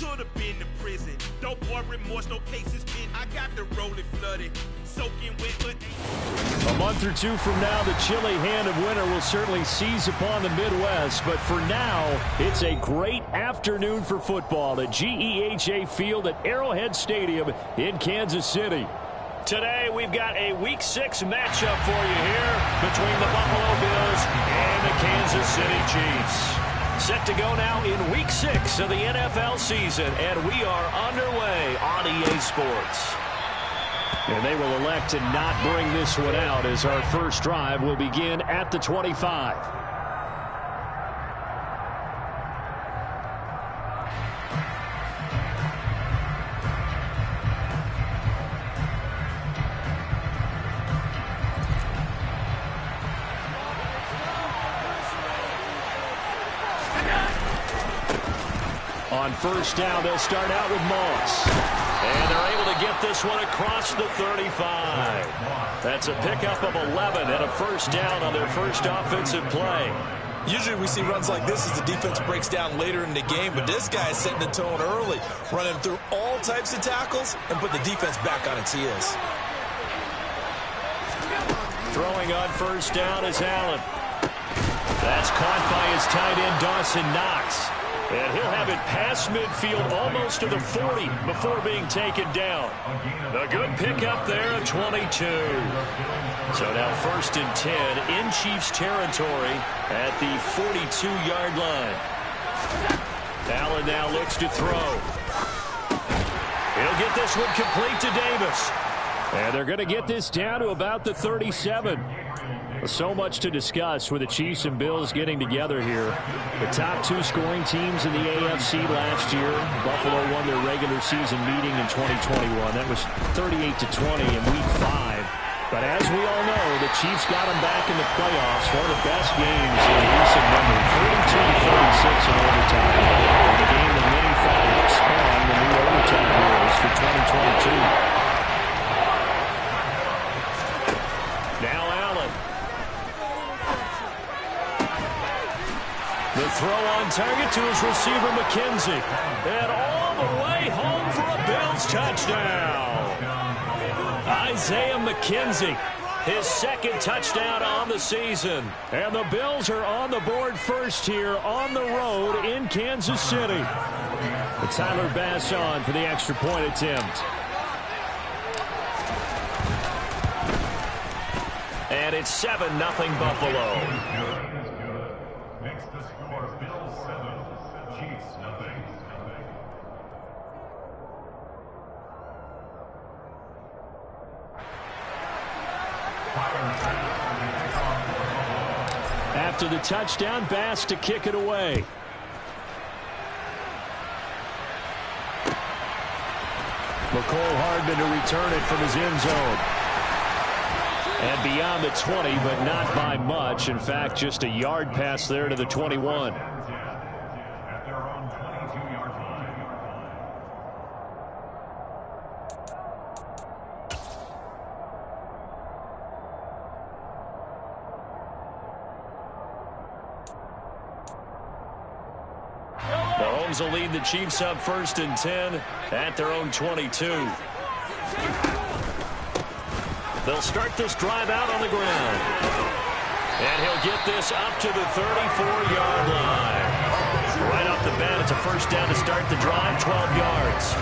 could have been to prison. Don't boy remorse, no cases pinned. I got the rolling flooded, soaking wet, but a month or two from now, the chilly hand of winter will certainly seize upon the Midwest. But for now, it's a great afternoon for football at GEHA Field at Arrowhead Stadium in Kansas City. Today, we've got a Week 6 matchup for you here between the Buffalo Bills and the Kansas City Chiefs. Set to go now in Week 6 of the NFL season, and we are underway on EA Sports. And they will elect to not bring this one out as our first drive will begin at the 25. On first down, they'll start out with Moss. And they're able to get this one across the 35. That's a pickup of 11 and a first down on their first offensive play. Usually we see runs like this as the defense breaks down later in the game, but this guy is setting the tone early, running through all types of tackles and put the defense back on its heels. Throwing on first down is Allen. That's caught by his tight end, Dawson Knox. And he'll have it past midfield almost to the 40 before being taken down. A good pickup there at 22. So now first and 10 in Chiefs territory at the 42-yard line. Allen now looks to throw. He'll get this one complete to Davis. And they're going to get this down to about the 37. So much to discuss with the Chiefs and Bills getting together here. The top two scoring teams in the AFC last year. Buffalo won their regular season meeting in 2021. That was 38-20 in Week 5. But as we all know, the Chiefs got them back in the playoffs. One of the best games in recent memory. 42-36 in overtime. The game that many thought would spawn the new overtime rules for 2022. The throw on target to his receiver, McKenzie. And all the way home for a Bills touchdown. Isaiah McKenzie, his second touchdown on the season. And the Bills are on the board first here on the road in Kansas City. And Tyler Bass on for the extra point attempt. And it's 7-0 Buffalo. After the touchdown, Bass to kick it away. McCole Hardman to return it from his end zone. And beyond the 20, but not by much. In fact, just a yard pass there to the 21. Mahomes will lead the Chiefs up first and 10 at their own 22. They'll start this drive out on the ground. And he'll get this up to the 34-yard line. Right off the bat, it's a first down to start the drive, 12 yards.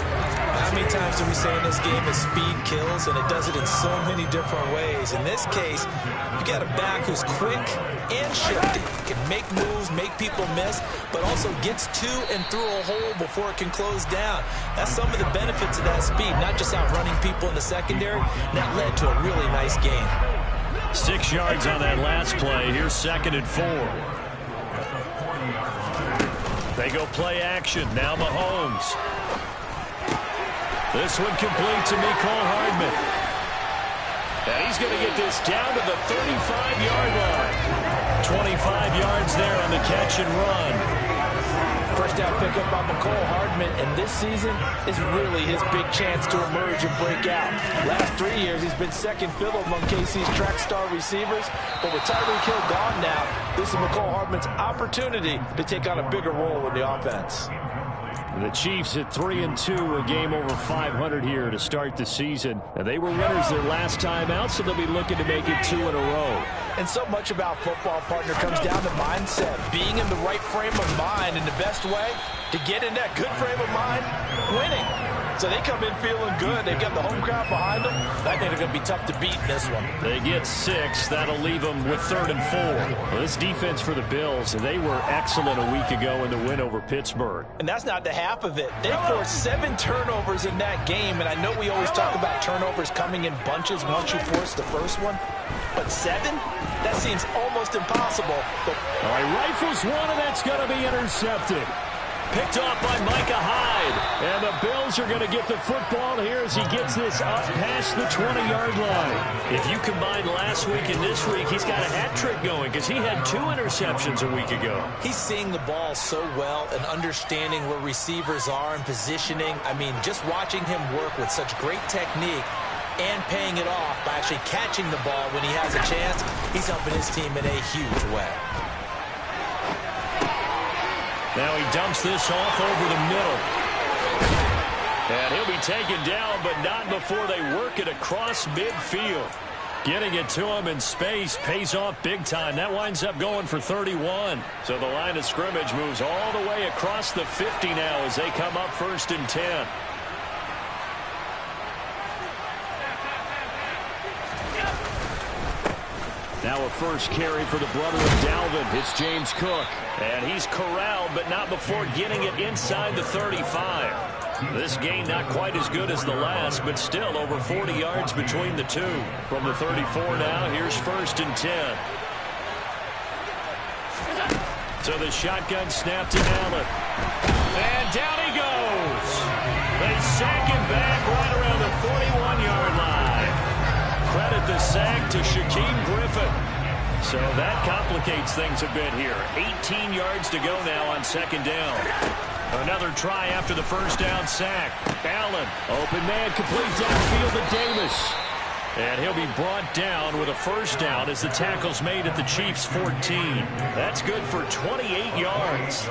How many times do we say in this game that speed kills, and it does it in so many different ways? In this case, you got a back who's quick and shifty, can make moves, make people miss, but also gets to and through a hole before it can close down. That's some of the benefits of that speed, not just outrunning people in the secondary. That led to a really nice game. 6 yards on that last play. Here's 2nd and 4. They go play action. Now Mahomes. This one complete to Mecole Hardman. And he's going to get this down to the 35-yard line. 25 yards there on the catch and run. First down pickup by Mecole Hardman, and this season is really his big chance to emerge and break out. Last 3 years, he's been second fiddle among KC's track star receivers, but with Tyreek Hill gone now, this is Mecole Hardman's opportunity to take on a bigger role in the offense. The Chiefs at 3-2, a game over 500 here to start the season. And they were winners their last time out, so they'll be looking to make it 2 in a row. And so much about football, partner, comes down to mindset. Being in the right frame of mind, and the best way to get in that good frame of mind, winning. So they come in feeling good. They've got the home crowd behind them. I think they're going to be tough to beat in this one. They get 6. That'll leave them with 3rd and 4. Well, this defense for the Bills, they were excellent a week ago in the win over Pittsburgh. And that's not the half of it. They forced 7 turnovers in that game. And I know we always talk about turnovers coming in bunches once you force the first one. But 7? That seems almost impossible. But all right, rifles one, and that's going to be intercepted. Picked off by Micah Hyde. And the Bills are going to get the football here as he gets this up past the 20-yard line. If you combine last week and this week, he's got a hat trick going because he had 2 interceptions a week ago. He's seeing the ball so well and understanding where receivers are and positioning. I mean, just watching him work with such great technique and paying it off by actually catching the ball when he has a chance, he's helping his team in a huge way. Now he dumps this off over the middle. And he'll be taken down, but not before they work it across midfield. Getting it to him in space pays off big time. That winds up going for 31. So the line of scrimmage moves all the way across the 50 now as they come up 1st and 10. Now a first carry for the brother of Dalvin. It's James Cook. And he's corralled, but not before getting it inside the 35. This gain not quite as good as the last, but still over 40 yards between the two. From the 34 now, here's 1st and 10. So the shotgun snap to Allen. And down he goes. They sack him back right around the 41-yard line. Credit the sack to Shaquem Griffin. So that complicates things a bit here. 18 yards to go now on 2nd down. Another try after the first down sack. Allen, open man, complete downfield to Davis. And he'll be brought down with a 1st down as the tackle's made at the Chiefs' 14. That's good for 28 yards.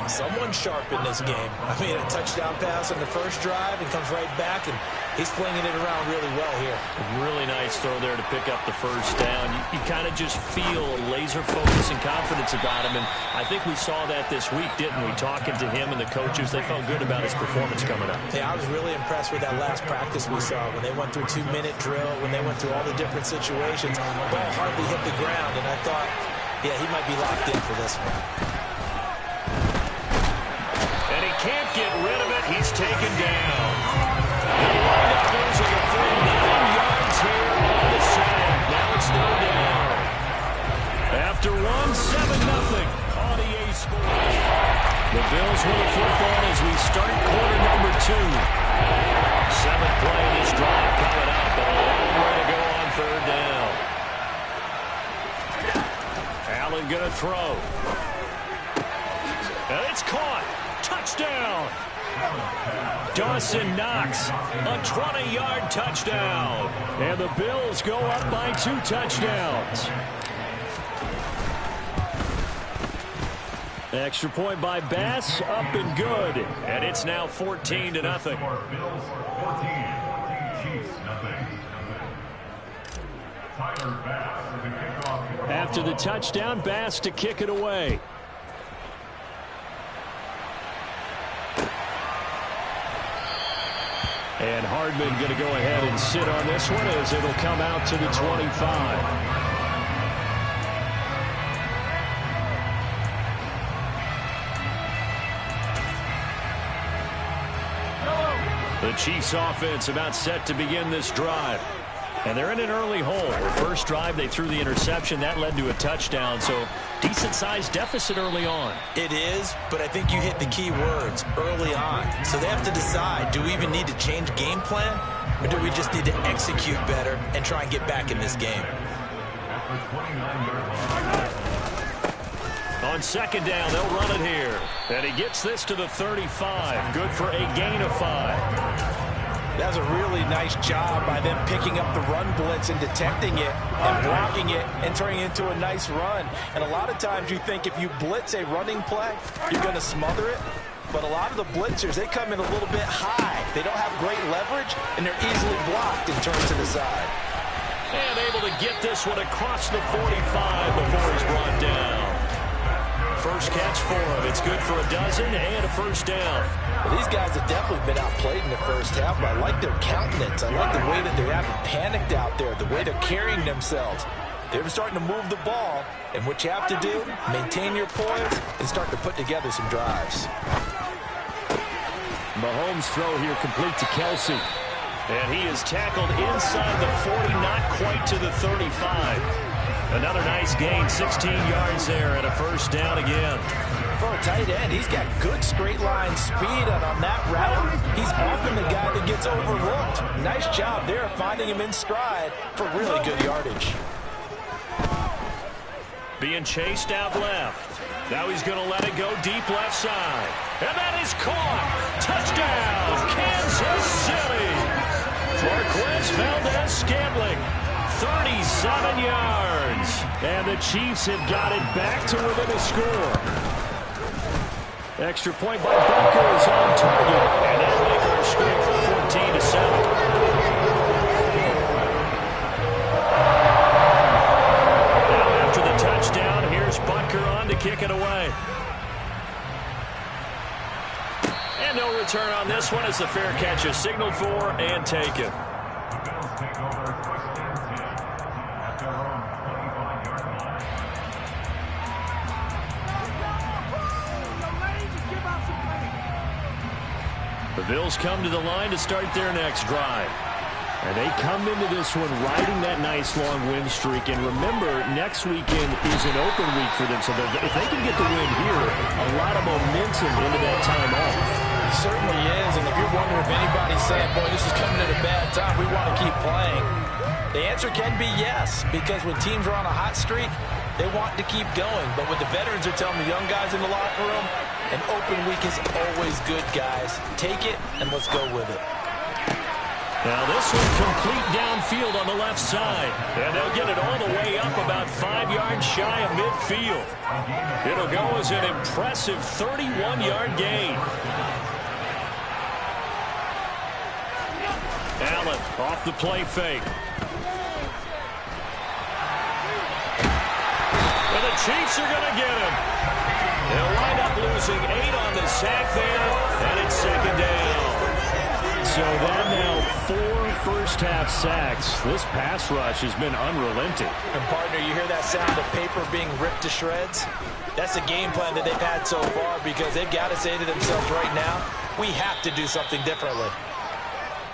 Someone sharp in this game. I mean, a touchdown pass on the first drive and comes right back, and he's flinging it around really well here. Really nice throw there to pick up the 1st down. You kind of just feel a laser focus and confidence about him, and I think we saw that this week, didn't we? Talking to him and the coaches, they felt good about his performance coming up. Yeah, I was really impressed with that last practice we saw when they went through 2-minute drill, when they went through all the different situations. Ball hardly hit the ground, and I thought, yeah, he might be locked in for this one. And he can't get rid of it. He's taken down. He wound up losing a full 9 yards here on the sack. Now it's 3rd down. After 7-0 on EA Sports. The Bills win the football as we start quarter number 2. 7th play of this drive coming up, and a long way to go on 3rd down. Allen gonna throw. And it's caught. Touchdown. Dawson Knox, a 20-yard touchdown. And the Bills go up by 2 touchdowns. Extra point by Bass, up and good. And it's now 14-0. After the touchdown, Bass to kick it away. And Hardman going to go ahead and sit on this one as it'll come out to the 25. The Chiefs offense about set to begin this drive. And they're in an early hole. The first drive, they threw the interception. That led to a touchdown. So decent-sized deficit early on. It is, but I think you hit the key words, early on. So they have to decide, do we even need to change game plan? Or do we just need to execute better and try and get back in this game? On 2nd down, they'll run it here. And he gets this to the 35. Good for a gain of 5. That was a really nice job by them picking up the run blitz and detecting it and blocking it and turning it into a nice run. And a lot of times you think if you blitz a running play, you're going to smother it. but a lot of the blitzers, they come in a little bit high. They don't have great leverage, and they're easily blocked and turned to the side. And able to get this one across the 45 before he's brought down. First catch for him. It's good for a dozen and a first down. Well, these guys have definitely been outplayed in the first half, but I like their countenance. I like the way that they haven't panicked out there, the way they're carrying themselves. They're starting to move the ball, and what you have to do, maintain your poise and start to put together some drives. Mahomes' throw here complete to Kelsey. And he is tackled inside the 40, not quite to the 35. Another nice gain, 16 yards there and a first down again. For a tight end, he's got good straight line speed, and on that route, he's often the guy that gets overlooked. Nice job there finding him in stride for really good yardage. Being chased out left. Now he's going to let it go deep left side. And that is caught. Touchdown, Kansas City. Marquez Valdez-Scantling, 37 yards. And the Chiefs have got it back to within a score. Extra point by Bunker is on target. And that'll make our score 14-7. Touchdown. Here's Bunker on to kick it away. And no return on this one as the fair catch is signaled for and taken. The Bills come to the line to start their next drive. And they come into this one riding that nice long win streak. And remember, next weekend is an open week for them. So if they can get the win here, a lot of momentum into that time off. It certainly is. And if you're wondering if anybody's saying, boy, this is coming at a bad time, we want to keep playing, the answer can be yes. Because when teams are on a hot streak, they want to keep going. But what the veterans are telling the young guys in the locker room, an open week is always good, guys. Take it and let's go with it. Now this one complete downfield on the left side. And they'll get it all the way up about 5 yards shy of midfield. It'll go as an impressive 31-yard gain. Allen off the play fake. And the Chiefs are going to get him. They'll wind up losing 8 on the sack there. And it's second down. So that now 4 first-half sacks. This pass rush has been unrelenting. And, partner, you hear that sound of paper being ripped to shreds? That's the game plan that they've had so far because they've got to say to themselves right now, we have to do something differently.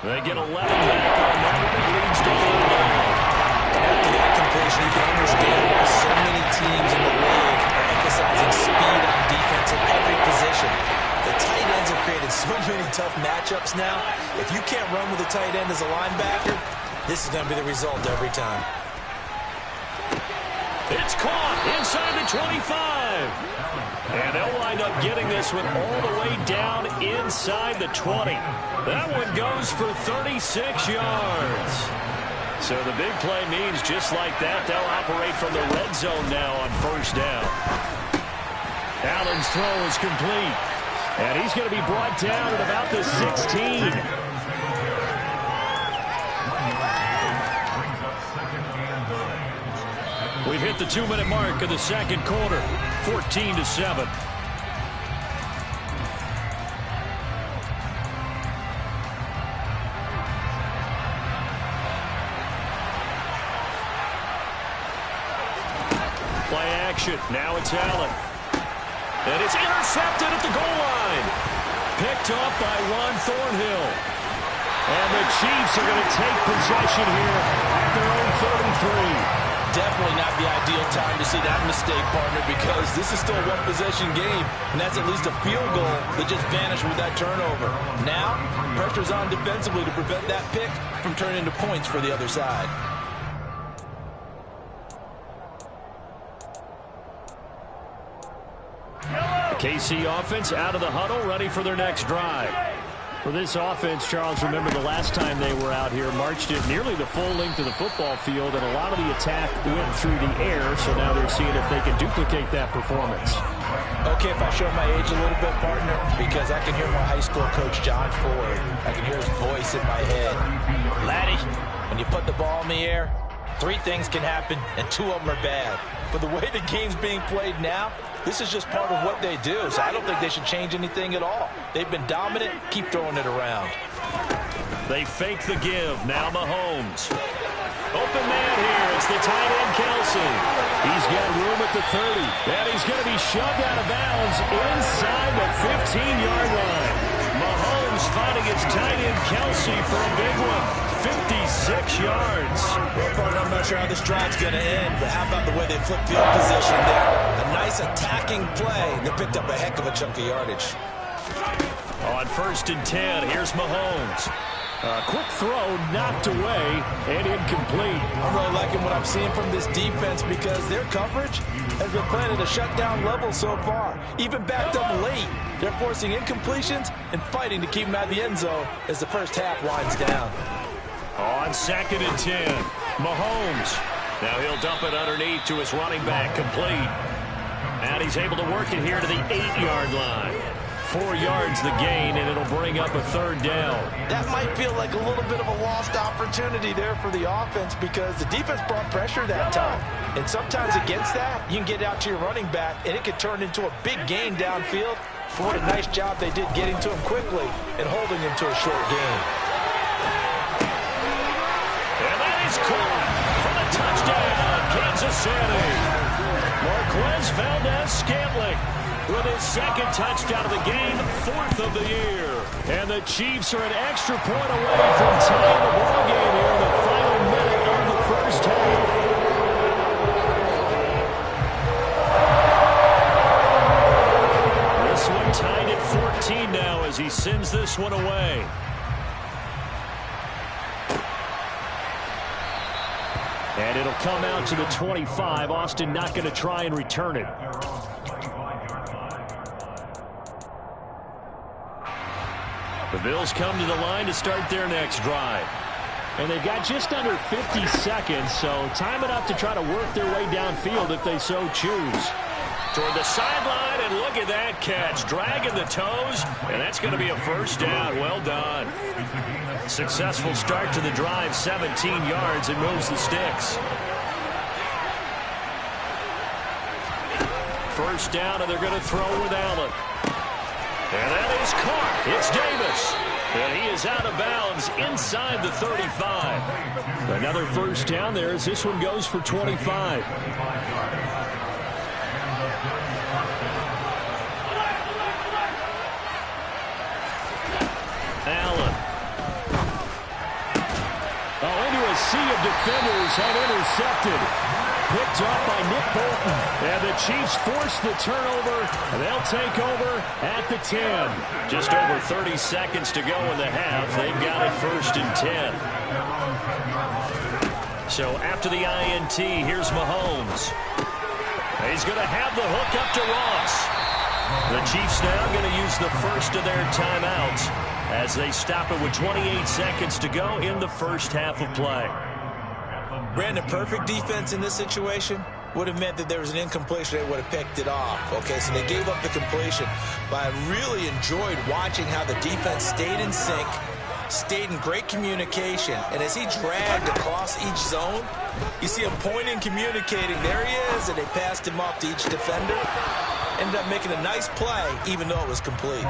They get 11 back on that. It leads to 4 down. After that completion, you can understand why so many teams in the league are emphasizing speed on defense at every position. The tight ends have created so many tough matchups now. If you can't run with a tight end as a linebacker, this is going to be the result every time. It's caught inside the 25. And they'll wind up getting this one all the way down inside the 20. That one goes for 36 yards. So the big play means just like that, they'll operate from the red zone now on first down. Allen's throw is complete. And he's going to be brought down at about the 16. We've hit the 2-minute mark of the second quarter, 14-7. Play action. Now it's Allen. And it's intercepted at the goal line. Picked up by Ron Thornhill. And the Chiefs are going to take possession here at their own 33. Definitely not the ideal time to see that mistake, partner, because this is still a one-possession game, and that's at least a field goal that just vanished with that turnover. Now, pressure's on defensively to prevent that pick from turning into points for the other side. KC offense out of the huddle, ready for their next drive. For this offense, Charles, remember the last time they were out here, marched it nearly the full length of the football field, and a lot of the attack went through the air, so now they're seeing if they can duplicate that performance. Okay, if I show my age a little bit, partner, because I can hear my high school coach, John Ford. I can hear his voice in my head. Laddie, when you put the ball in the air, 3 things can happen, and 2 of them are bad. But the way the game's being played now, this is just part of what they do, so I don't think they should change anything at all. They've been dominant. Keep throwing it around. They fake the give. Now Mahomes. Open man here. It's the tight end, Kelsey. He's got room at the 30. And he's going to be shoved out of bounds inside the 15-yard line. Mahomes finding his tight end, Kelsey, for a big one. 56 yards. Well, partner, I'm not sure how this drive's going to end, but how about the way they flip field position there? A nice attacking play. They picked up a heck of a chunk of yardage. On 1st and 10, here's Mahomes. A quick throw knocked away and incomplete. I'm really liking what I'm seeing from this defense because their coverage has been playing at a shutdown level so far. Even backed up late, they're forcing incompletions and fighting to keep them out of the end zone as the first half winds down. On 2nd and 10, Mahomes. Now he'll dump it underneath to his running back, complete. And he's able to work it here to the 8-yard line. 4 yards the gain, and it'll bring up a 3rd down. That might feel like a little bit of a lost opportunity there for the offense because the defense brought pressure that time. And sometimes against that, you can get out to your running back, and it could turn into a big gain downfield. But what a nice job they did getting to him quickly and holding him to a short gain. And that is caught for the touchdown, Kansas City. Marquez Valdez-Scantling with his 2nd touchdown of the game, 4th of the year. And the Chiefs are an extra point away from tying the ball game here in the final minute of the first half. This one tied at 14 now as he sends this one away. And it'll come out to the 25. Austin not going to try and return it. The Bills come to the line to start their next drive. And they've got just under 50 seconds, so time it up to try to work their way downfield if they so choose. Toward the sideline, and look at that catch. Dragging the toes, and that's going to be a 1st down. Well done. Successful start to the drive, 17 yards, and moves the sticks. 1st down, and they're going to throw with Allen. And that is caught. It's Davis. And he is out of bounds inside the 35. Another 1st down there as this one goes for 25. Allen. Into a sea of defenders and intercepted. Picked up by Nick Bolton. And the Chiefs force the turnover, and they'll take over at the 10. Just over 30 seconds to go in the half. They've got it 1st and 10. So after the INT, here's Mahomes. He's going to have the hook up to Ross. The Chiefs now going to use the first of their timeouts as they stop it with 28 seconds to go in the first half of play. Brandon, perfect defense in this situation would have meant that there was an incompletion. They would have picked it off. Okay, so they gave up the completion. But I really enjoyed watching how the defense stayed in sync, stayed in great communication. And as he dragged across each zone, you see him pointing, communicating. There he is, and they passed him off to each defender. Ended up making a nice play, even though it was complete.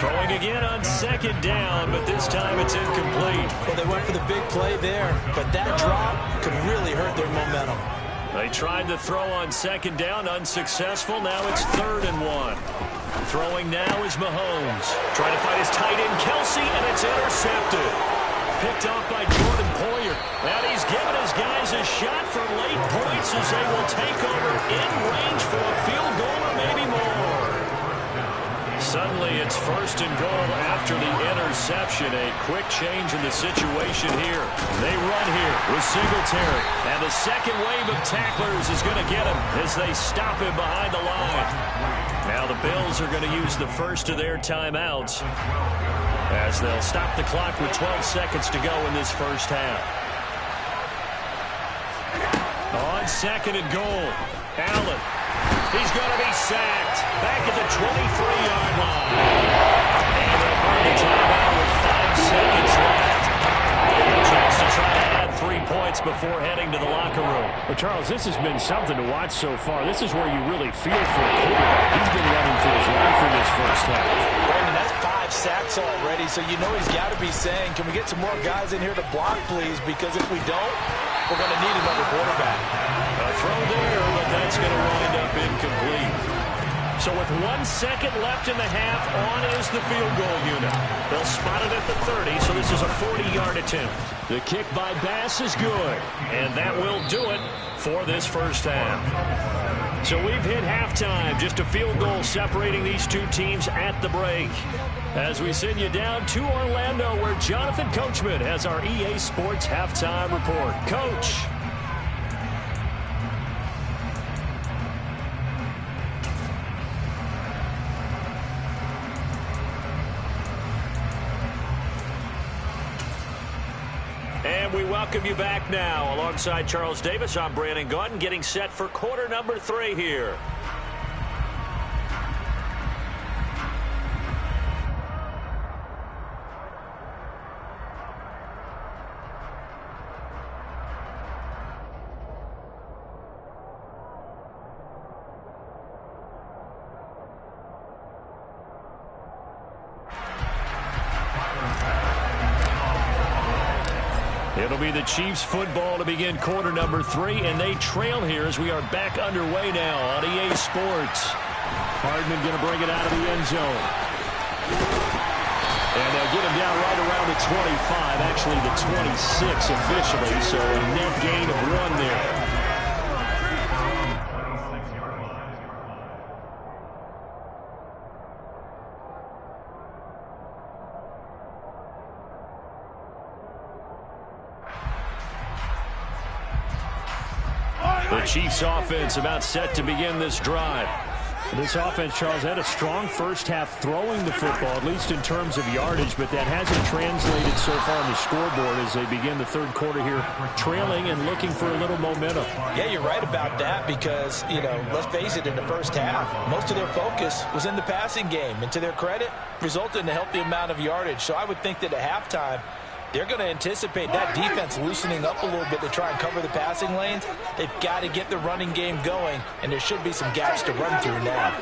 Throwing again on 2nd down, but this time it's incomplete. Well, they went for the big play there, but that drop could really hurt their momentum. They tried to throw on 2nd down, unsuccessful. Now it's 3rd and 1. Throwing now is Mahomes. Trying to find his tight end, Kelsey, and it's intercepted. Picked off by Jordan Poyer. And he's given his guys a shot for late points as they will take over in range for a field goal or maybe more. Suddenly it's 1st and goal after the interception. A quick change in the situation here. They run here with Singletary. And the second wave of tacklers is going to get him as they stop him behind the line. Now the Bills are going to use the first of their timeouts as they'll stop the clock with 12 seconds to go in this first half. On 2nd and goal. Allen. He's going to be sacked. Back at the 23-yard line. And they'll bring the timeout with 5 seconds left. Chance to try to add 3 points before heading to the locker room. Well, Charles, this has been something to watch so far. This is where you really feel for a quarterback. He's been running for his life in this first half. Brandon, that's 5 sacks already, so you know he's got to be saying, can we get some more guys in here to block, please? Because if we don't, we're going to need another quarterback. A throw there, but that's going to wind up incomplete. So with 1 second left in the half, on is the field goal unit. They'll spot it at the 30, so this is a 40-yard attempt. The kick by Bass is good, and that will do it for this first half. So we've hit halftime, just a field goal separating these two teams at the break. As we send you down to Orlando, where Jonathan Coachman has our EA Sports halftime report. Coach. And we welcome you back now. Alongside Charles Davis, I'm Brandon Gaudin, getting set for quarter number 3 here. It'll be the Chiefs football to begin quarter number 3, and they trail here as we are back underway now on EA Sports. Hardman going to bring it out of the end zone. And they'll get him down right around the 25, actually the 26 officially, so a net gain of 1 there. The Chiefs offense about set to begin this drive. This offense, Charles, had a strong first half throwing the football, at least in terms of yardage, but that hasn't translated so far on the scoreboard as they begin the third quarter here, trailing and looking for a little momentum. Yeah, you're right about that because, you know, let's face it, in the first half, most of their focus was in the passing game, and to their credit, resulted in a healthy amount of yardage. So I would think that at halftime, they're going to anticipate that defense loosening up a little bit to try and cover the passing lanes. They've got to get the running game going, and there should be some gaps to run through now.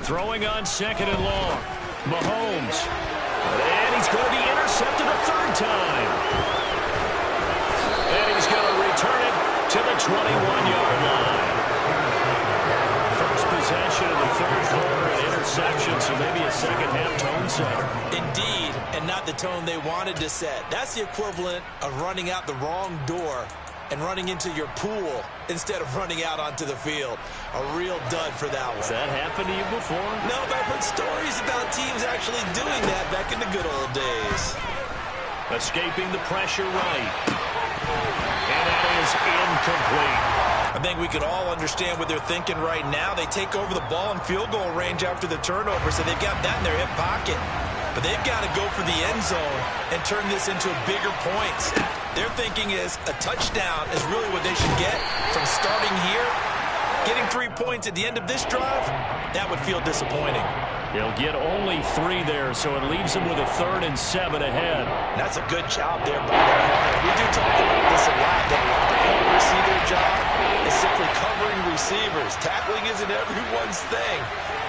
Throwing on 2nd and long. Mahomes. And he's going to be intercepted a 3rd time. And he's going to return it to the 21-yard line. First possession of the third quarter, an interception, so maybe a second-half tone setter. Indeed, and not the tone they wanted to set. That's the equivalent of running out the wrong door and running into your pool instead of running out onto the field. A real dud for that one. Has that happened to you before? No, but I've heard stories about teams actually doing that back in the good old days. Escaping the pressure right. And that is incomplete. I think we could all understand what they're thinking right now. They take over the ball in field goal range after the turnover, so they've got that in their hip pocket. But they've got to go for the end zone and turn this into bigger points. Their thinking is a touchdown is really what they should get from starting here. Getting 3 points at the end of this drive, that would feel disappointing. They'll get only 3 there, so it leaves them with a 3rd and 7 ahead. That's a good job there by the corner. We do talk about this a lot, that a lot of corners see their job is simply covering receivers. Tackling isn't everyone's thing.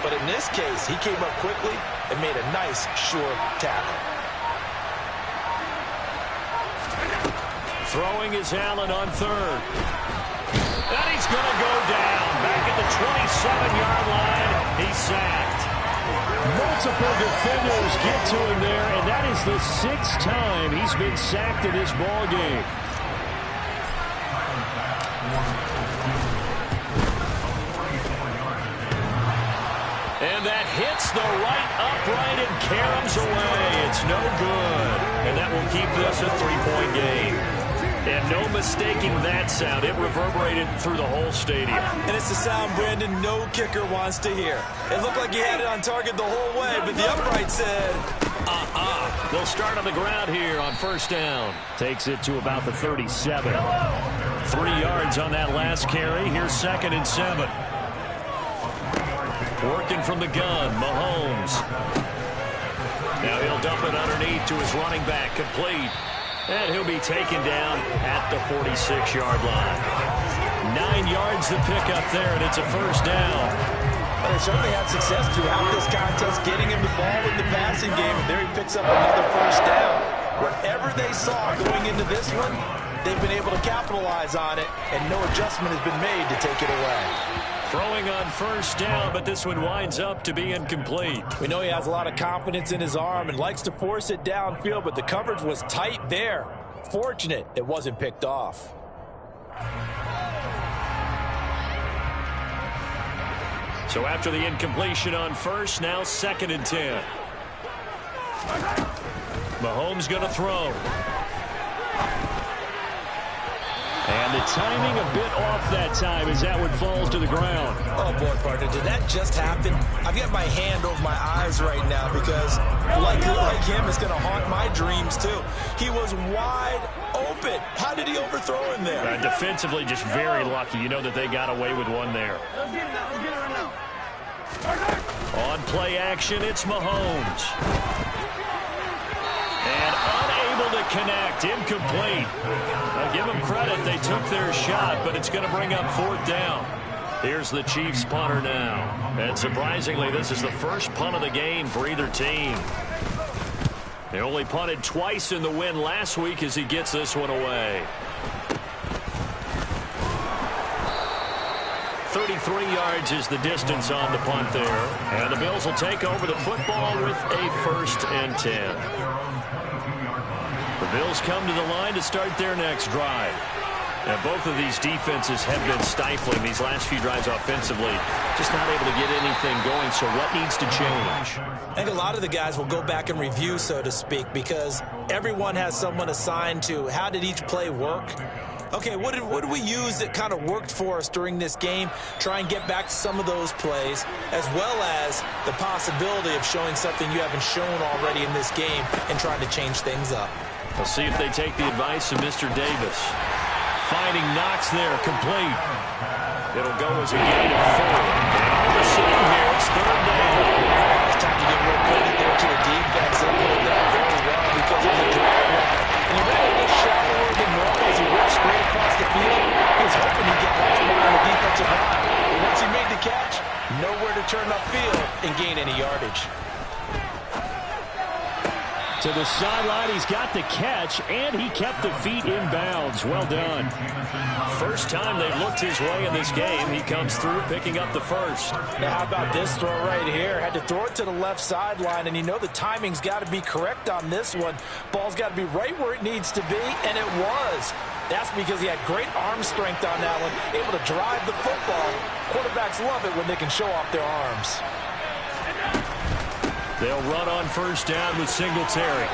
But in this case, he came up quickly and made a nice, sure tackle. Throwing is Allen on 3rd. And he's going to go down. Back at the 27-yard line, he's sacked. Multiple defenders get to him there, and that is the 6th time he's been sacked in this ball game. And that hits the right upright and caroms away. It's no good. And that will keep this a 3-point game. And no mistaking that sound. It reverberated through the whole stadium. And it's the sound, Brandon, no kicker wants to hear. It looked like he had it on target the whole way, but the upright said, They'll start on the ground here on first down. Takes it to about the 37. 3 yards on that last carry. Here's 2nd and 7. Working from the gun, Mahomes. Now he'll dump it underneath to his running back, complete. And he'll be taken down at the 46-yard line. 9 yards to pick up there, and it's a first down. They certainly had success throughout this contest, getting him the ball in the passing game, and there he picks up another first down. Whatever they saw going into this one, they've been able to capitalize on it, and no adjustment has been made to take it away. Throwing on first down, but this one winds up to be incomplete. We know he has a lot of confidence in his arm and likes to force it downfield, but the coverage was tight there. Fortunate it wasn't picked off. So after the incompletion on first, now 2nd and 10. Mahomes going to throw. And the timing a bit off that time as that one falls to the ground. Oh, boy, partner, did that just happen? I've got my hand over my eyes right now because, like him, it's going to haunt my dreams, too. He was wide open. How did he overthrow him there? Defensively, just very lucky. You know that they got away with one there. On play action, it's Mahomes. And unable to connect, incomplete. I'll give them credit, they took their shot, but it's going to bring up 4th down. Here's the Chiefs punter now. And surprisingly, this is the first punt of the game for either team. They only punted twice in the win last week as he gets this one away. 33 yards is the distance on the punt there. And the Bills will take over the football with a 1st and 10. The Bills come to the line to start their next drive. And both of these defenses have been stifling these last few drives offensively. Just not able to get anything going, so what needs to change? I think a lot of the guys will go back and review, so to speak, because everyone has someone assigned to how did each play work. Okay, what did we use that kind of worked for us during this game? Try and get back to some of those plays, as well as the possibility of showing something you haven't shown already in this game and trying to change things up. We'll see if they take the advice of Mr. Davis. Finding Knox there, complete. It'll go as a gain of 4. And all of a sudden here, it's 3rd down. It's time to give more credit there to the defense. They played that very well because it was a drag route. And he ran a little shallower than normal as he ripped straight across the field. He was hoping he'd get lost behind the defensive line. But once he made the catch, nowhere to turn upfield and gain any yardage. To the sideline, he's got the catch, and he kept the feet in bounds. Well done. First time they've looked his way in this game. He comes through picking up the first. Now, how about this throw right here? Had to throw it to the left sideline, and you know the timing's got to be correct on this one. Ball's got to be right where it needs to be, and it was. That's because he had great arm strength on that one, able to drive the football. Quarterbacks love it when they can show off their arms. They'll run on first down with Singletary.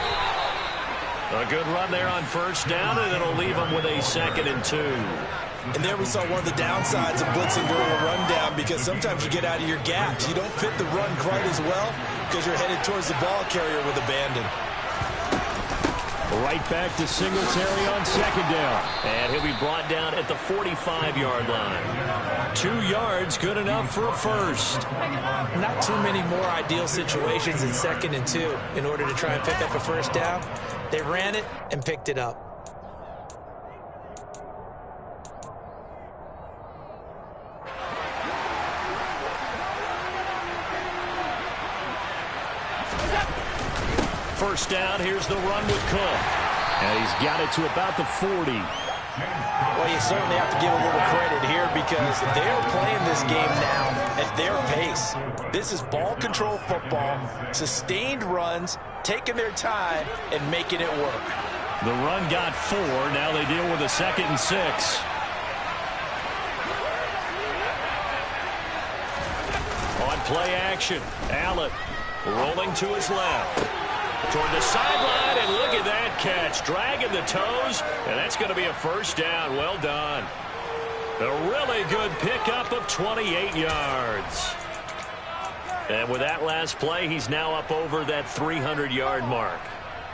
A good run there on first down, and it'll leave them with a 2nd and 2. And there we saw one of the downsides of blitzing during a rundown, because sometimes you get out of your gaps. You don't fit the run quite as well because you're headed towards the ball carrier with abandon. Right back to Singletary on 2nd down. And he'll be brought down at the 45-yard line. 2 yards, good enough for a first. Not too many more ideal situations in 2nd and 2 in order to try and pick up a first down. They ran it and picked it up. First down, here's the run with Cook. And he's got it to about the 40. Well, you certainly have to give a little credit here because they're playing this game now at their pace. This is ball control football, sustained runs, taking their time, and making it work. The run got 4. Now they deal with a 2nd and 6. On play action, Allen rolling to his left. Toward the sideline, and look at that catch. Dragging the toes, and that's going to be a first down. Well done. A really good pickup of 28 yards. And with that last play, he's now up over that 300-yard mark.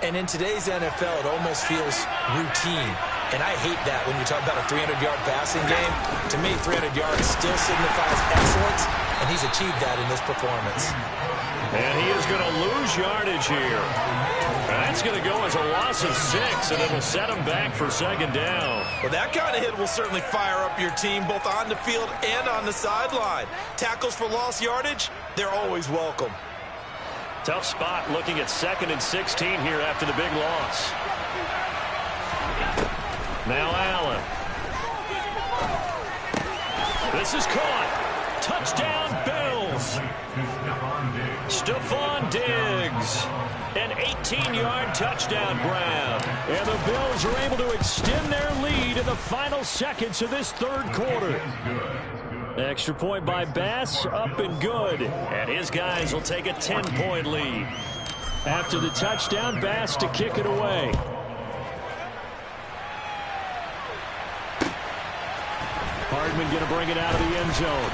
And in today's NFL, it almost feels routine. And I hate that when you talk about a 300-yard passing game. To me, 300 yards still signifies excellence, and he's achieved that in this performance. And he is going to lose yardage here. That's going to go as a loss of 6, and it'll set him back for second down. Well, that kind of hit will certainly fire up your team, both on the field and on the sideline. Tackles for lost yardage, they're always welcome. Tough spot looking at 2nd and 16 here after the big loss. Now Allen. This is caught. Touchdown, Bills. Stephon Diggs. An 18-yard touchdown grab. And the Bills are able to extend their lead in the final seconds of this third quarter. Extra point by Bass, up and good. And his guys will take a 10-point lead. After the touchdown, Bass to kick it away. Hardman going to bring it out of the end zone.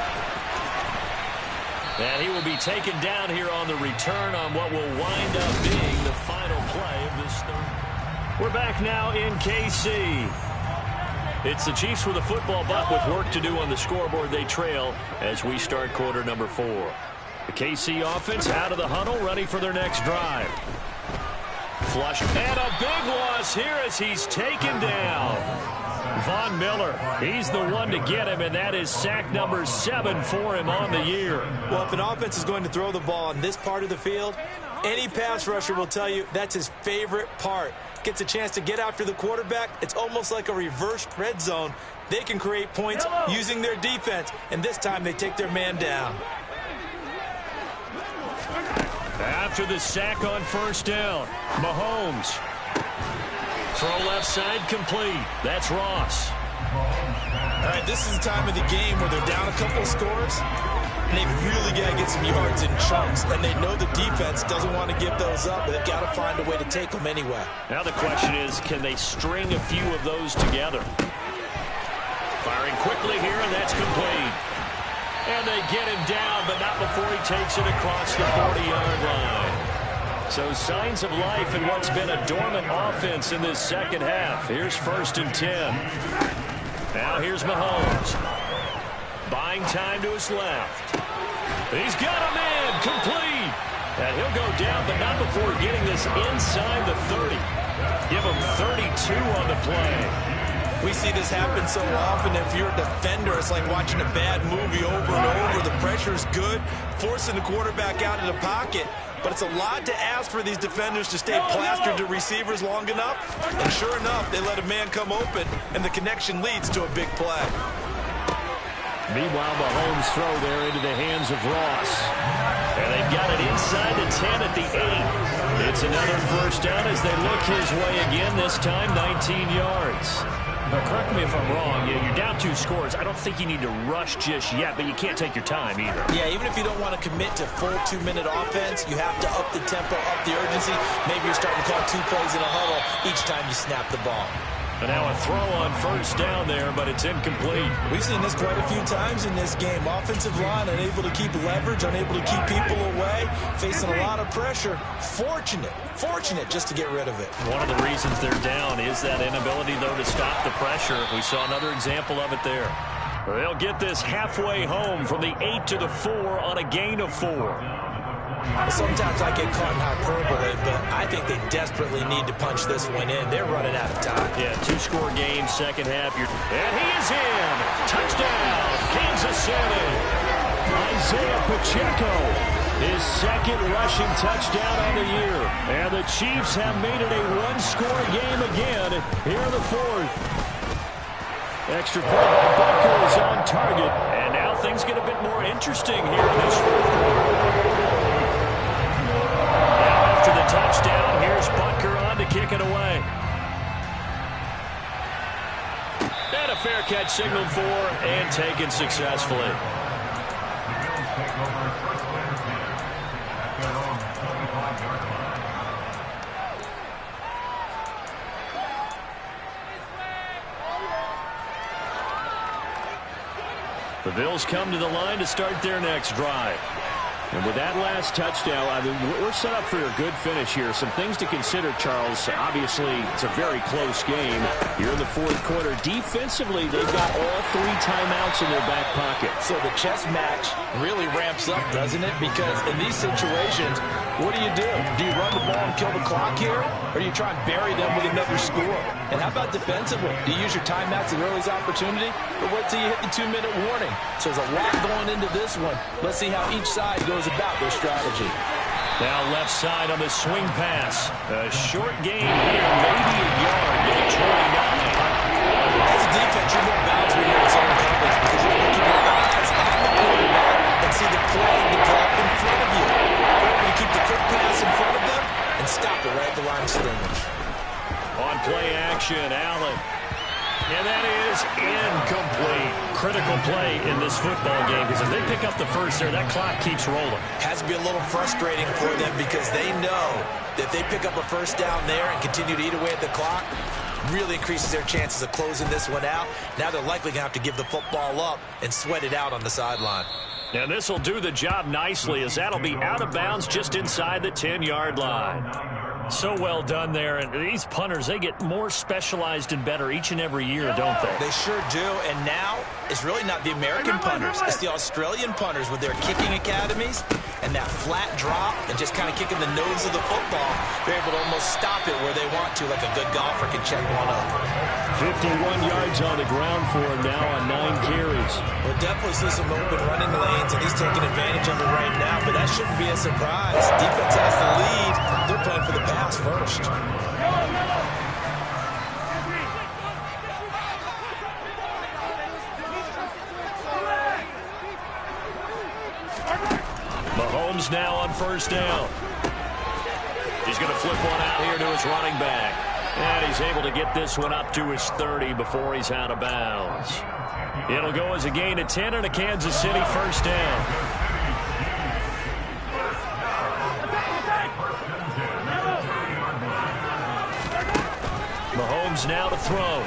And he will be taken down here on the return on what will wind up being the final play of this third. We're back now in KC. It's the Chiefs with a football, but with work to do on the scoreboard. They trail as we start quarter number 4. The KC offense out of the huddle, ready for their next drive. Flush, and a big loss here as he's taken down. Von Miller, he's the one to get him, and that is sack number 7 for him on the year. Well, if an offense is going to throw the ball on this part of the field, any pass rusher will tell you that's his favorite part. Gets a chance to get after the quarterback. It's almost like a reverse red zone. They can create points using their defense, and this time they take their man down. After the sack on first down, Mahomes. Throw left side complete. That's Ross. All right, this is the time of the game where they're down a couple of scores, and they've really got to get some yards in chunks, and they know the defense doesn't want to give those up, but they've got to find a way to take them anyway. Now the question is, can they string a few of those together? Firing quickly here, and that's complete. And they get him down, but not before he takes it across the 40-yard line. So signs of life in what's been a dormant offense in this second half. Here's 1st and 10. Now here's Mahomes. Buying time to his left. He's got him in, complete. And he'll go down, but not before getting this inside the 30. Give him 32 on the play. We see this happen so often. If you're a defender, it's like watching a bad movie over and over. The pressure's good, forcing the quarterback out of the pocket. But it's a lot to ask for these defenders to stay plastered to receivers long enough. And sure enough, they let a man come open, and the connection leads to a big play. Meanwhile, Mahomes' throw there into the hands of Ross. And they've got it inside the 10 at the 8. It's another first down as they look his way again, this time 19 yards. Now, correct me if I'm wrong. You're down 2 scores. I don't think you need to rush just yet, but you can't take your time either. Yeah, even if you don't want to commit to full 2-minute offense, you have to up the tempo, up the urgency. Maybe you're starting to call 2 plays in a huddle each time you snap the ball. And now a throw on first down there, but it's incomplete. We've seen this quite a few times in this game. Offensive line unable to keep leverage, unable to keep people away, facing a lot of pressure. Fortunate just to get rid of it. One of the reasons they're down is that inability, though, to stop the pressure. We saw another example of it there. They'll get this halfway home from the 8 to the 4 on a gain of 4. Sometimes I get caught in hyperbole, but I think they desperately need to punch this one in. They're running out of time. Yeah, 2-score game, second half. And he is in. Touchdown, Kansas City. Isaiah Pacheco, his second rushing touchdown on the year. And the Chiefs have made it a 1-score game again here in the 4th. Extra point by Butker is on target. And now things get a bit more interesting here in this 4th quarter. After the touchdown, here's Butker on to kick it away. And a fair catch signaled for and taken successfully. The Bills come to the line to start their next drive. And with that last touchdown, I mean, we're set up for a good finish here. Some things to consider, Charles. Obviously, it's a very close game. Here in the fourth quarter, defensively, they've got all 3 timeouts in their back pocket. So the chess match really ramps up, doesn't it? Because in these situations, what do? Do you run the ball and kill the clock here? Or do you try and bury them with another score? And how about defensively? Do you use your timeouts at earliest opportunity? Or wait till you hit the 2-minute warning? So there's a lot going into this one. Let's see how each side goes about their strategy. Now left side on the swing pass. A short gain here, maybe a yard. At 29. As a defense, you're more balanced when you're in zone coverage because you're able to keep your eyes on the quarterback and see the play develop in front of you. You're able to keep the quick pass in front of them and stop it right at the line of scrimmage. On play action, Allen. And that is incomplete. Critical play in this football game because if they pick up the first there, that clock keeps rolling. Has to be a little frustrating for them because they know that if they pick up a first down there and continue to eat away at the clock, really increases their chances of closing this one out. Now they're likely going to have to give the football up and sweat it out on the sideline. Now this will do the job nicely as that'll be out of bounds just inside the 10-yard line. So well done there. And these punters, they get more specialized and better each and every year, don't they? They sure do. And now it's really not the American punters. It's the Australian punters with their kicking academies and that flat drop and just kind of kicking the nose of the football. They're able to almost stop it where they want to, like a good golfer can check one up. 51 yards on the ground for him now on 9 carries. We'll definitely see some open running lanes, and he's taking advantage of it right now, but that shouldn't be a surprise. Defense has the lead. They're playing for the pass first. Mahomes now on first down. He's going to flip one out here to his running back. And he's able to get this one up to his 30 before he's out of bounds. It'll go as a gain of 10 and a Kansas City first down. Mahomes now to throw.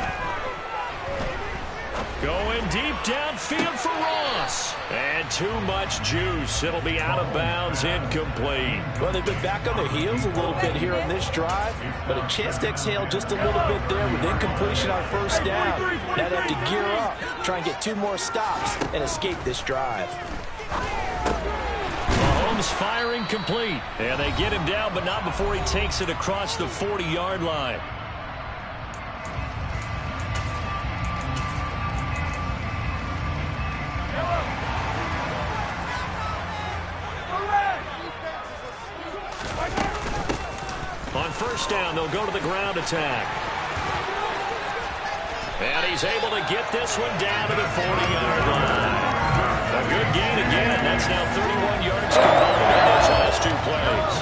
Going deep downfield for Ross. And too much juice. It'll be out of bounds, incomplete. Well, they've been back on their heels a little bit here in this drive, but a chance to exhale just a little bit there with incompletion on first down. Now they have to gear up, try and get 2 more stops, and escape this drive. Mahomes firing complete. And they get him down, but not before he takes it across the 40-yard line. On first down, they'll go to the ground attack. And he's able to get this one down to the 40-yard line. A good gain again. That's now 31 yards combined on those last 2 plays.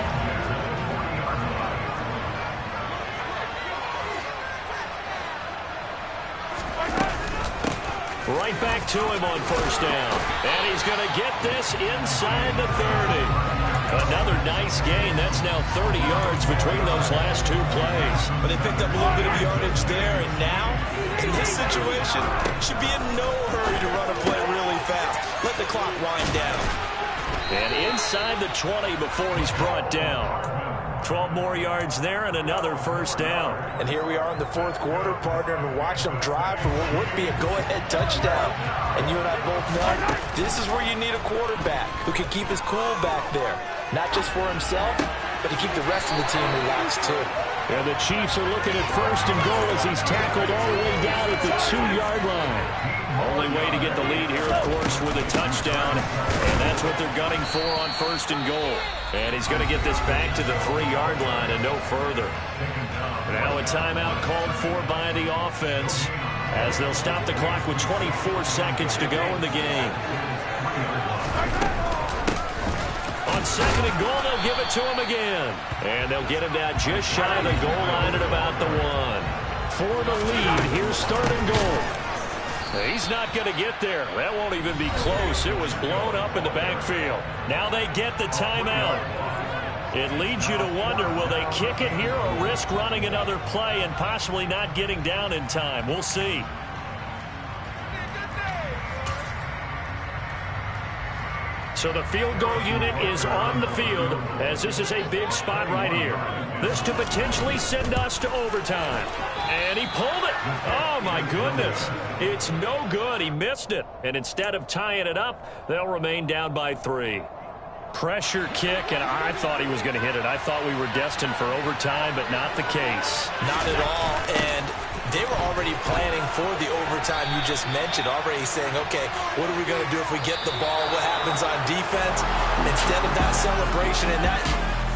Right back to him on first down. And he's going to get this inside the 30. Another nice gain. That's now 30 yards between those last 2 plays. But they picked up a little bit of yardage there, and now, in this situation, should be in no hurry to run a play really fast. Let the clock wind down. And inside the 20 before he's brought down. 12 more yards there and another first down. And here we are in the fourth quarter, partner, and watch them drive for what would be a go-ahead touchdown. And you and I both know this is where you need a quarterback who can keep his cool back there. Not just for himself, but to keep the rest of the team relaxed, too. And the Chiefs are looking at first and goal as he's tackled all the way down at the 2-yard line. Only way to get the lead here, of course, with a touchdown. And that's what they're gunning for on first and goal. And he's going to get this back to the 3-yard line and no further. Now a timeout called for by the offense as they'll stop the clock with 24 seconds to go in the game. On second and goal, they'll give it to him again. And they'll get him down just shy of the goal line at about the 1. For the lead, here's third and goal. He's not going to get there. That won't even be close. It was blown up in the backfield. Now they get the timeout. It leads you to wonder, will they kick it here or risk running another play and possibly not getting down in time? We'll see. So the field goal unit is on the field as this is a big spot right here. This to potentially send us to overtime. And he pulled it. Oh, my goodness. It's no good. He missed it. And instead of tying it up, they'll remain down by 3. Pressure kick, and I thought he was going to hit it. I thought we were destined for overtime, but not the case. Not at all, and they were already planning for the overtime you just mentioned, already saying, okay, what are we going to do if we get the ball? What happens on defense? Instead of that celebration and that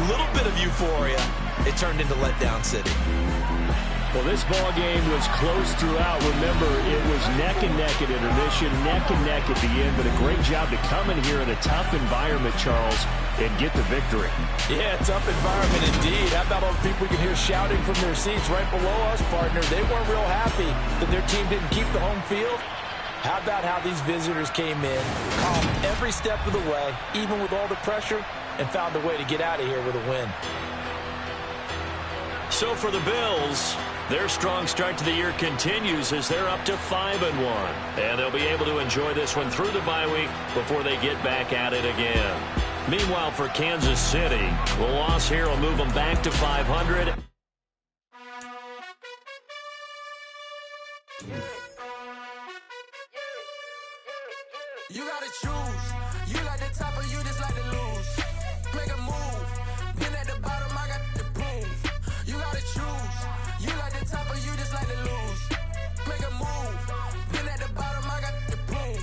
little bit of euphoria, it turned into letdown city. Well, this ball game was close throughout. Remember, it was neck and neck at intermission, neck and neck at the end, but a great job to come in here in a tough environment, Charles, and get the victory. Yeah, tough environment indeed. How about all the people you can hear shouting from their seats right below us, partner? They weren't real happy that their team didn't keep the home field. How about how these visitors came in, calm every step of the way, even with all the pressure, and found a way to get out of here with a win. So for the Bills, their strong start to the year continues as they're up to 5-1. And they'll be able to enjoy this one through the bye week before they get back at it again. Meanwhile, for Kansas City, the loss here will move them back to 500. You gotta choose. You like the top or you just like to lose. Make a move. Been at the bottom, I got the proof. You gotta choose. You like the top or you just like to lose. Make a move. Been at the bottom, I got the proof.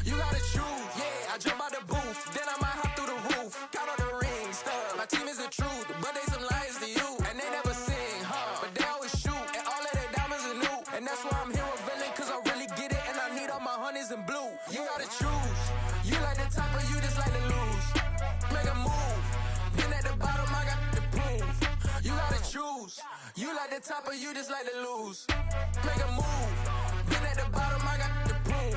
You gotta choose. Yeah, I jump out the booth. Then I might hop through the roof. Count all the rings, stuff. My team is the truth, but they some liars to you. And they never sing, but they always shoot. And all of their diamonds are new. And that's why I'm here with Villain, cause I really get it. And I need all my honeys in blue. You gotta choose. You like the top or you just like to lose. Make a move. Been at the bottom, I got the proof. You gotta choose. You like the top or you just like to lose. Make a move. Been at the bottom, I got the proof.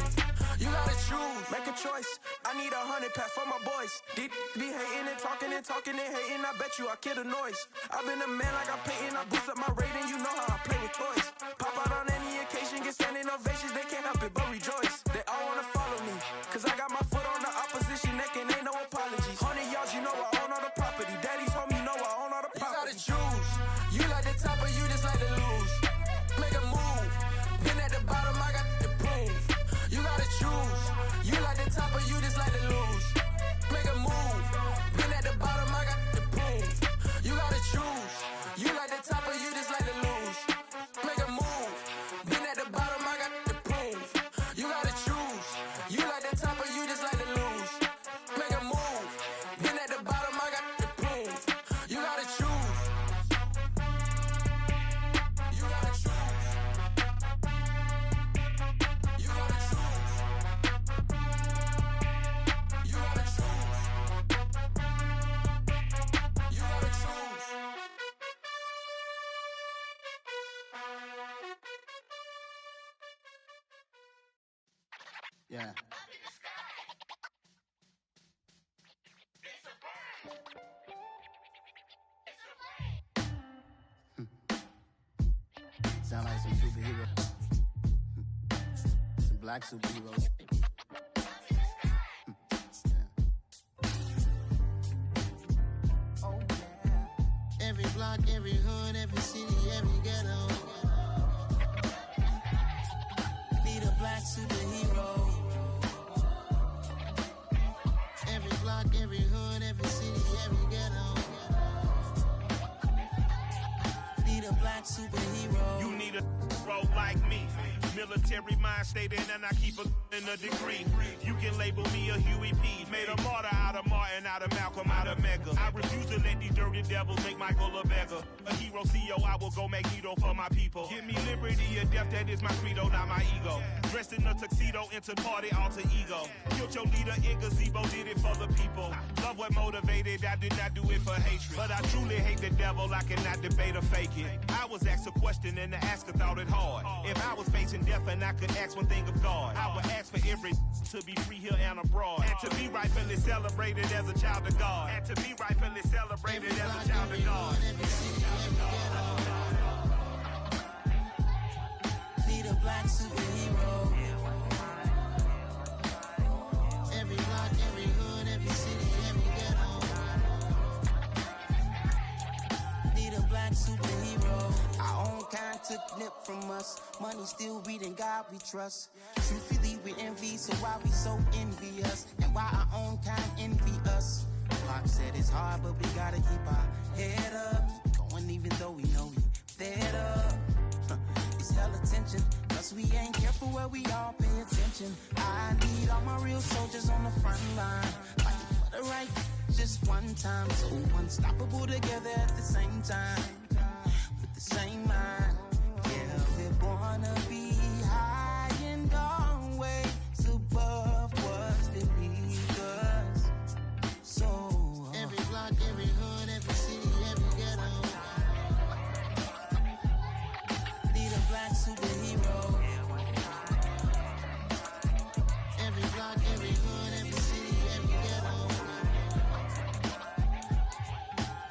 You gotta choose. Make a choice. I need 100 pack for my boys. Deep be hating and talking and hating. I bet you I kill the noise. I've been a man like I'm painting. I boost up my rating. You know how I play with toys. Pop out on any occasion, get standing ovations. They can't help it but rejoice. They all wanna follow me, cause I got my foot on the opposition neck and ain't no apologies. 100 yards, you know I own all the property. Daddy's home, you know I own all the property. You gotta choose. You like the top or you just like to lose. Make a move. Been at the bottom, I got the proof. You gotta choose. You like the top or you just like to lose. Make a move. Been at the bottom, I got the proof. You gotta choose. You like the top or you just like to lose. Make a move. Been at the bottom, I got the proof. You gotta choose. You like the top or you just like to lose. Make a move. Been at the bottom, I got the proof. You gotta choose. You gotta choose. You gotta choose. You gotta choose. You gotta choose. Yeah. Sound like some superheroes. Some black superheroes. Oh, yeah. Every block, every hood, every city, every ghetto. Need a black superhero. Every block, every hood, every city, every ghetto. Need a black superhero. You need a role like me. Military mind stated, and I keep in a degree. You can label me a Huey P. Made a martyr out of Martin, out of Malcolm, out of Mega. I refuse to let these dirty devils make Michael a beggar. A hero CEO, I will go Magneto for my people. Give me liberty or death, that is my credo, not my ego. Dressed in a tuxedo, into party alter ego. Killed your leader in gazebo, did it for the people. Love what motivated, I did not do it for hatred. But I truly hate the devil, I cannot debate or fake it. I was asked a question and the asker thought it hard. If I was facing death and I could ask one thing of God, I would ask for every to be free here and abroad. And to be rightfully celebrated as a child of God. And to be rightfully celebrated as a child of God. Need a black superhero. Every block, every hood, every snip from us. Money still reading God we trust. Truthfully we envy, so why we so envious? And why our own kind envy us? Pop said it's hard, but we gotta keep our head up. Going even though we know we fed up. It's hella tension, plus we ain't careful where we all pay attention. I need all my real soldiers on the front line, fighting for the right just one time. So unstoppable together at the same time, with the same mind. Yeah, we're born to be high and always above what's beneath us. So every block, every hood, every city, every ghetto need a black superhero. Every block, every hood, every city, every ghetto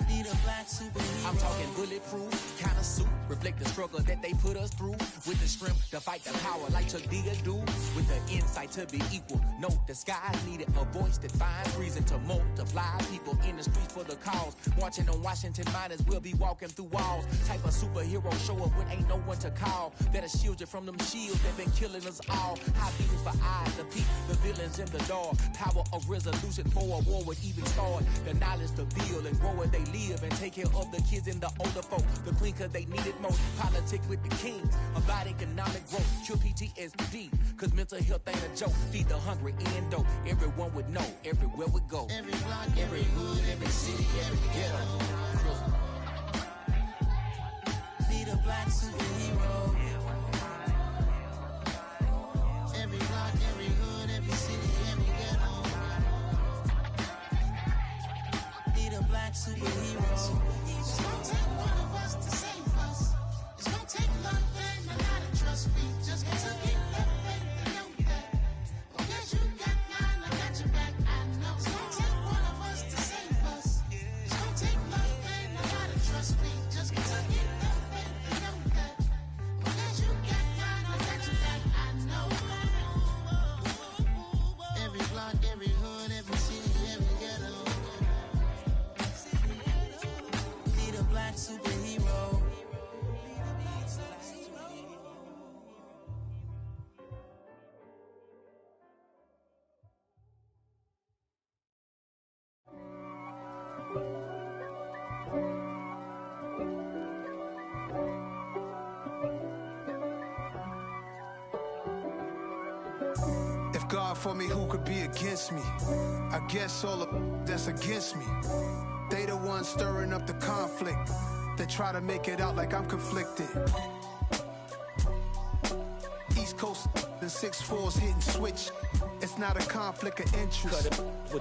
need a black superhero. I'm talking bulletproof kind of suit, reflect the struggle that they put us through. With the strength to fight the power like Chuck D do. With the insight to be equal. No disguise needed, a voice that finds reason to multiply. People in the streets for the cause. Marching on Washington miners will be walking through walls. Type of superhero show up when ain't no one to call. That'll shield you from them shields that been killing us all. High beams for eyes to peep the villains in the dark. Power of resolution for a war would even start. The knowledge to build and grow where they live and take care of the kids and the older folk. The clean cause they need it most. Politic with the kings about economic growth. Cure PTSD cause mental health ain't a joke. Feed the hungry and dope. Everyone would know everywhere we go. Every block, every hood, every city, every ghetto need a black superhero. Every block, every hood, every city, every ghetto need a black superhero. It's gonna take one of us to save us. It's gonna take love and a lot of trust. We just got to get that faith and know that. Oh, yes, you got mine, I got your back, I know. It's gonna take one of us to save us. It's gonna take love and a lot of trust. We just got to get that faith and know that. Oh, yes, you got mine, I got your back, I know. Every block, every hood, every city, every ghetto need a black superhero. If God for me, who could be against me? I guess all of that's against me. They the ones stirring up the conflict. They try to make it out like I'm conflicted. East Coast and 6'4's hitting switch. It's not a conflict of interest. Cut it with the